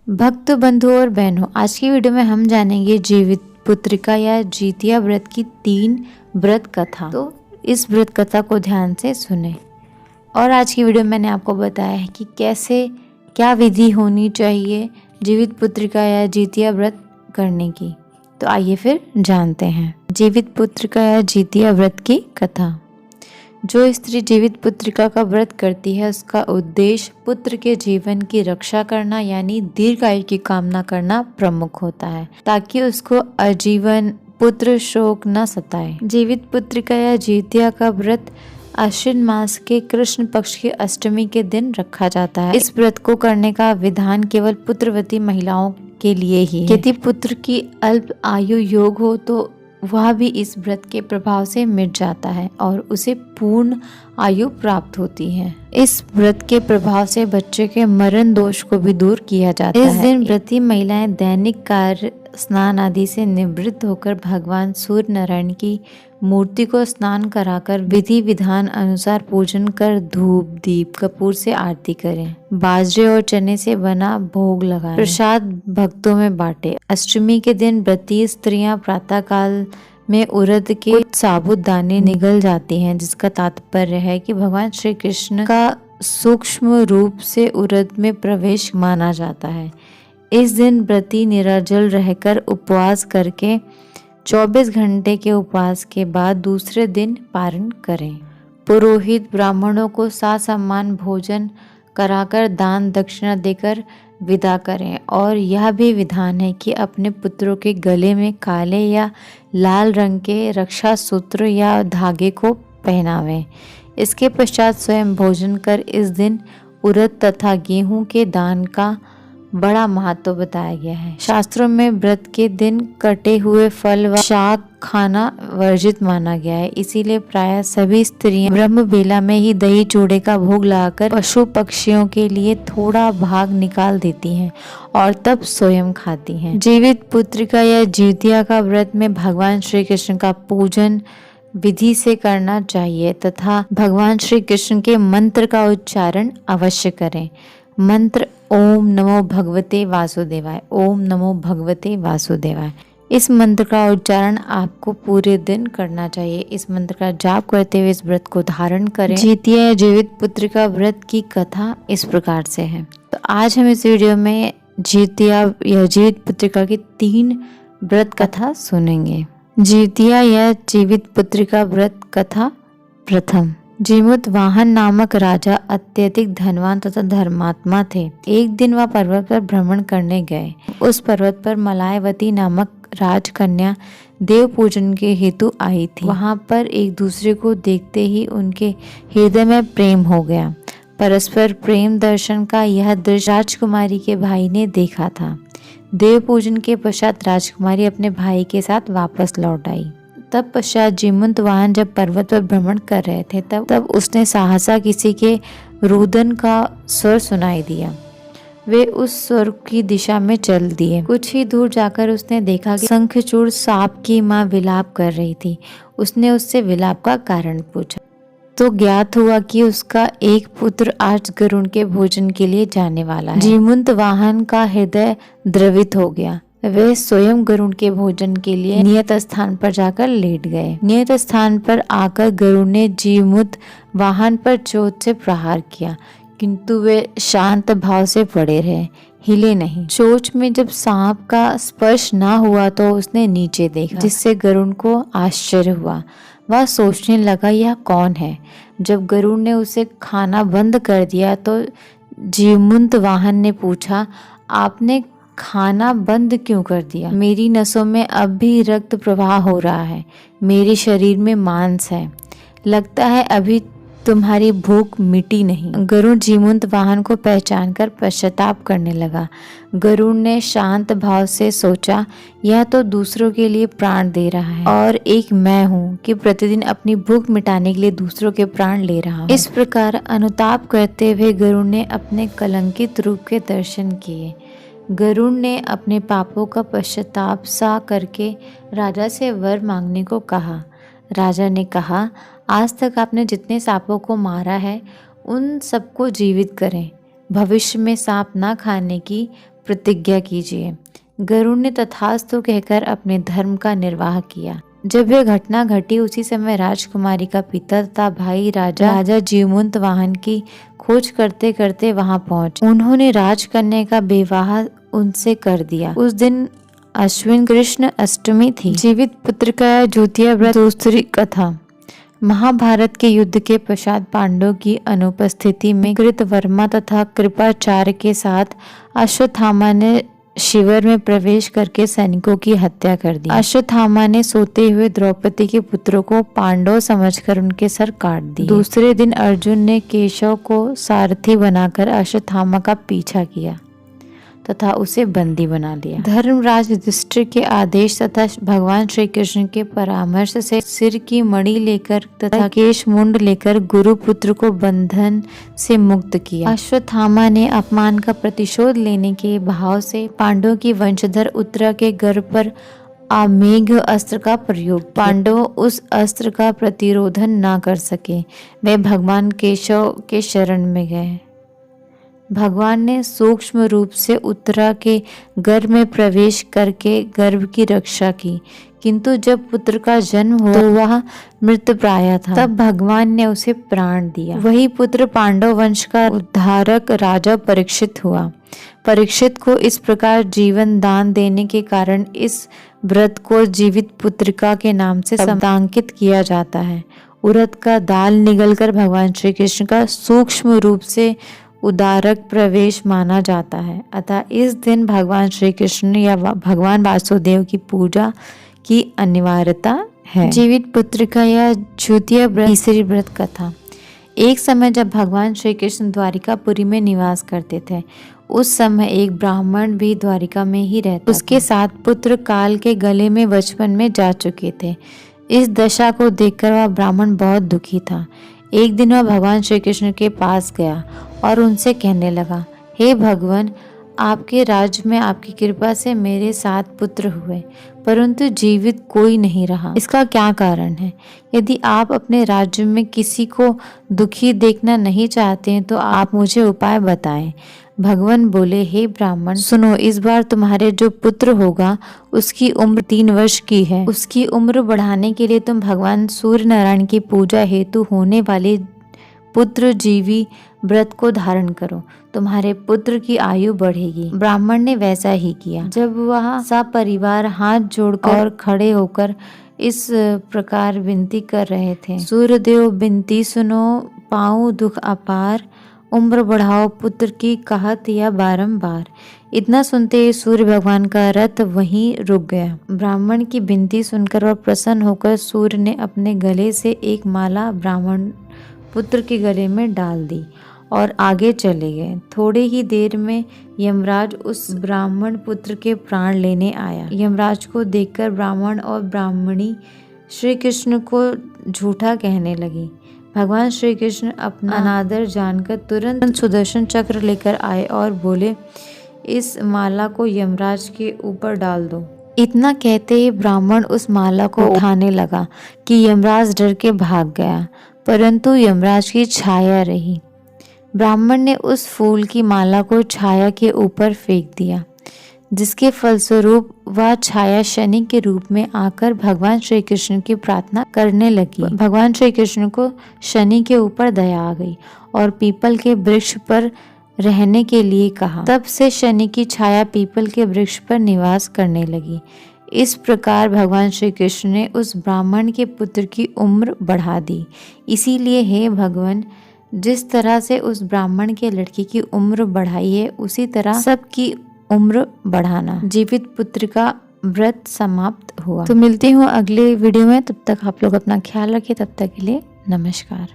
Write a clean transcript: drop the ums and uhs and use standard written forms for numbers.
भक्त बंधु और बहनों, आज की वीडियो में हम जानेंगे जीवित पुत्रिका या जितिया व्रत की 3 व्रत कथा। तो इस व्रत कथा को ध्यान से सुने। और आज की वीडियो में मैंने आपको बताया है कि कैसे क्या विधि होनी चाहिए जीवित पुत्रिका या जितिया व्रत करने की। तो आइए फिर जानते हैं जीवित पुत्रिका या जितिया व्रत की कथा। जो स्त्री जीवित पुत्रिका का व्रत करती है उसका उद्देश्य पुत्र के जीवन की रक्षा करना यानी दीर्घायु की कामना करना प्रमुख होता है, ताकि उसको आजीवन पुत्र शोक न सताए। जीवित पुत्रिका या जितिया का व्रत आश्विन मास के कृष्ण पक्ष की अष्टमी के दिन रखा जाता है। इस व्रत को करने का विधान केवल पुत्रवती महिलाओं के लिए ही है। यदि पुत्र की अल्प आयु योग हो तो वह भी इस व्रत के प्रभाव से मिट जाता है और उसे पूर्ण आयु प्राप्त होती है। इस व्रत के प्रभाव से बच्चे के मरण दोष को भी दूर किया जाता है। इस दिन व्रती महिलाएं दैनिक कार्य स्नान आदि से निवृत्त होकर भगवान सूर्य नारायण की मूर्ति को स्नान कराकर विधि विधान अनुसार पूजन कर धूप दीप कपूर से आरती करें, बाजरे और चने से बना भोग लगाएं, प्रसाद भक्तों में बांटे। अष्टमी के दिन व्रती स्त्रियां प्रातः काल में उड़द के साबुत दाने निगल जाती हैं, जिसका तात्पर्य है कि भगवान श्री कृष्ण का सूक्ष्म रूप से उड़द में प्रवेश माना जाता है। इस दिन व्रती निराजल रहकर उपवास करके 24 घंटे के उपवास के बाद दूसरे दिन पारण करें। पुरोहित ब्राह्मणों को ससम्मान भोजन कराकर दान दक्षिणा देकर विदा करें। और यह भी विधान है कि अपने पुत्रों के गले में काले या लाल रंग के रक्षा सूत्र या धागे को पहनावें। इसके पश्चात स्वयं भोजन कर इस दिन उड़द तथा गेहूं के दान का बड़ा महत्व बताया गया है। शास्त्रों में व्रत के दिन कटे हुए फल व शाक खाना वर्जित माना गया है, इसीलिए प्रायः सभी स्त्रियां ब्रह्म बेला में ही दही चूड़े का भोग लगाकर पशु पक्षियों के लिए थोड़ा भाग निकाल देती हैं और तब स्वयं खाती हैं। जीवित पुत्रिका या जितिया का व्रत में भगवान श्री कृष्ण का पूजन विधि से करना चाहिए तथा भगवान श्री कृष्ण के मंत्र का उच्चारण अवश्य करें। मंत्र ओम नमो भगवते वासुदेवाय, ओम नमो भगवते वासुदेवाय। इस मंत्र का उच्चारण आपको पूरे दिन करना चाहिए। इस मंत्र का जाप करते हुए इस व्रत को धारण करें। जितिया या जीवित पुत्रिका व्रत की कथा इस प्रकार से है। तो आज हम इस वीडियो में जितिया या जीवित पुत्रिका की 3 व्रत कथा सुनेंगे। जितिया या जीवित पुत्रिका व्रत कथा। प्रथम, जिमुतवाहन नामक राजा अत्यधिक धनवान तथा धर्मात्मा थे। एक दिन वह पर्वत पर भ्रमण करने गए। उस पर्वत पर मलायवती नामक राजकन्या देव पूजन के हेतु आई थी। वहां पर एक दूसरे को देखते ही उनके हृदय में प्रेम हो गया। परस्पर प्रेम दर्शन का यह दृश्य राजकुमारी के भाई ने देखा था। देव पूजन के पश्चात राजकुमारी अपने भाई के साथ वापस लौट आई। तब पश्चात जिमुतवाहन जब पर्वत पर भ्रमण कर रहे थे तब उसने सहसा किसी के रुदन का स्वर सुनाई दिया। वे उस स्वर की दिशा में चल दिए। कुछ ही दूर जाकर उसने देखा कि शंखचूड़ सांप की माँ विलाप कर रही थी। उसने उससे विलाप का कारण पूछा तो ज्ञात हुआ कि उसका एक पुत्र आज गरुड़ के भोजन के लिए जाने वाला है। जिमुतवाहन का हृदय द्रवित हो गया। वे स्वयं गरुड़ के भोजन के लिए नियत स्थान पर जाकर लेट गए। नियत स्थान पर आकर गरुड़ ने जिमुतवाहन पर चोट से प्रहार किया, किंतु वे शांत भाव से पड़े रहे, हिले नहीं। चोच में जब सांप का स्पर्श ना हुआ तो उसने नीचे देखा, जिससे गरुड़ को आश्चर्य हुआ। वह सोचने लगा यह कौन है। जब गरुड़ ने उसे खाना बंद कर दिया तो जिमुतवाहन ने पूछा, आपने खाना बंद क्यों कर दिया? मेरी नसों में अब भी रक्त प्रवाह हो रहा है, मेरे शरीर में मांस है, लगता है अभी तुम्हारी भूख मिटी नहीं। गरुड़ जिमुतवाहन को पहचानकर पश्चाताप करने लगा। गरुड़ ने शांत भाव से सोचा, यह तो दूसरों के लिए प्राण दे रहा है और एक मैं हूँ कि प्रतिदिन अपनी भूख मिटाने के लिए दूसरों के प्राण ले रहा हूँ। इस प्रकार अनुताप करते हुए गरुड़ ने अपने कलंकित रूप के दर्शन किए। गरुड़ ने अपने पापों का पश्चाताप सा करके राजा से वर मांगने को कहा। राजा ने कहा, आज तक आपने जितने सांपों को मारा है उन सबको जीवित करें। भविष्य में सांप न खाने की प्रतिज्ञा कीजिए। गरुड़ ने तथास्तु कहकर अपने धर्म का निर्वाह किया। जब यह घटना घटी उसी समय राजकुमारी का पिता तथा भाई राजा जीवंत वाहन की खोज करते करते वहां पहुंचे। उन्होंने राजकन्या का विवाह उनसे कर दिया। उस दिन अश्विन कृष्ण अष्टमी थी। जीवित पुत्रिका या ज्योतिया व्रत दूसरी कथा। महाभारत के युद्ध के पश्चात पांडवों की अनुपस्थिति में कृतवर्मा तथा कृपाचार्य के साथ अश्वत्थामा ने शिविर में प्रवेश करके सैनिकों की हत्या कर दी। अश्वत्थामा ने सोते हुए द्रौपदी के पुत्रों को पांडव समझकर उनके सर काट दिए। दूसरे दिन अर्जुन ने केशव को सारथी बनाकर अश्वत्थामा का पीछा किया तथा उसे बंदी बना लिया। धर्मराज युधिष्ठिर के आदेश तथा भगवान श्री कृष्ण के परामर्श से सिर की मणि लेकर तथा केश मुंड लेकर गुरु पुत्र को बंधन से मुक्त किया। अश्वत्थामा ने अपमान का प्रतिशोध लेने के भाव से पांडवों की वंशधर उत्तरा के गर्भ पर आमेघ अस्त्र का प्रयोग। पांडव उस अस्त्र का प्रतिरोधन न कर सके। वे भगवान केशव के शरण में गए। भगवान ने सूक्ष्म रूप से उत्तरा के गर्भ में प्रवेश करके गर्भ की रक्षा की, किंतु जब पुत्र का जन्म हुआ तो वह मृतप्राय था। तब भगवान ने उसे प्राण दिया। वही पुत्र पांडव वंश का उद्धारक राजा परीक्षित हुआ। परीक्षित को इस प्रकार जीवन दान देने के कारण इस व्रत को जीवित पुत्रिका के नाम से शब्दांकित किया जाता है। उड़द का दाल निगलकर भगवान श्री कृष्ण का सूक्ष्म रूप से उदारक प्रवेश माना जाता है। अतः इस दिन भगवान श्री कृष्ण या भगवान वासुदेव की पूजा की अनिवार्यता है। जीवित पुत्रिका या ज्योतिया व्रत तीसरी व्रत कथा। एक समय जब भगवान श्री कृष्ण द्वारिकापुरी में निवास करते थे, उस समय एक ब्राह्मण भी द्वारिका में ही रहता। उसके 7 पुत्र काल के गले में बचपन में जा चुके थे। इस दशा को देखकर वह ब्राह्मण बहुत दुखी था। एक दिन वह भगवान श्री कृष्ण के पास गया और उनसे कहने लगा, हे भगवान, आपके राज्य में आपकी कृपा से मेरे 7 पुत्र हुए, परंतु जीवित कोई नहीं रहा। इसका क्या कारण है? यदि आप अपने राज्य में किसी को दुखी देखना नहीं चाहते हैं तो आप मुझे उपाय बताएं। भगवान बोले, हे ब्राह्मण, सुनो, इस बार तुम्हारे जो पुत्र होगा उसकी उम्र 3 वर्ष की है। उसकी उम्र बढ़ाने के लिए तुम भगवान सूर्य नारायण की पूजा हेतु होने वाले पुत्र जीवी व्रत को धारण करो, तुम्हारे पुत्र की आयु बढ़ेगी। ब्राह्मण ने वैसा ही किया। जब वह सपरिवार हाथ जोड़कर और खड़े होकर इस प्रकार विनती कर रहे थे, सूर्यदेव विनती सुनो, पाऊं दुख अपार, उम्र बढ़ाओ पुत्र की कहत या बारंबार। इतना सुनते ही सूर्य भगवान का रथ वहीं रुक गया। ब्राह्मण की विनती सुनकर और प्रसन्न होकर सूर्य ने अपने गले से एक माला ब्राह्मण पुत्र के गले में डाल दी और आगे चले गए। थोड़े ही देर में यमराज उस ब्राह्मण पुत्र के प्राण लेने आया। यमराज को देखकर ब्राह्मण और ब्राह्मणी श्री कृष्ण को झूठा कहने लगी। भगवान श्री कृष्ण अपना अनादर जानकर तुरंत सुदर्शन चक्र लेकर आए और बोले, इस माला को यमराज के ऊपर डाल दो। इतना कहते ही ब्राह्मण उस माला को उठाने लगा कि यमराज डर के भाग गया, परंतु यमराज की छाया रही। ब्राह्मण ने उस फूल की माला को छाया के ऊपर फेंक दिया, जिसके फलस्वरूप वह छाया शनि के रूप में आकर भगवान श्री कृष्ण की प्रार्थना करने लगी। भगवान श्री कृष्ण को शनि के ऊपर दया आ गई और पीपल के वृक्ष पर रहने के लिए कहा। तब से शनि की छाया पीपल के वृक्ष पर निवास करने लगी। इस प्रकार भगवान श्री कृष्ण ने उस ब्राह्मण के पुत्र की उम्र बढ़ा दी। इसीलिए हे भगवान, जिस तरह से उस ब्राह्मण के लड़की की उम्र बढ़ाई है, उसी तरह सबकी उम्र बढ़ाना। जीवित पुत्र का व्रत समाप्त हुआ। तो मिलती हूँ अगले वीडियो में। तब तक आप लोग अपना ख्याल रखिए। तब तक के लिए नमस्कार।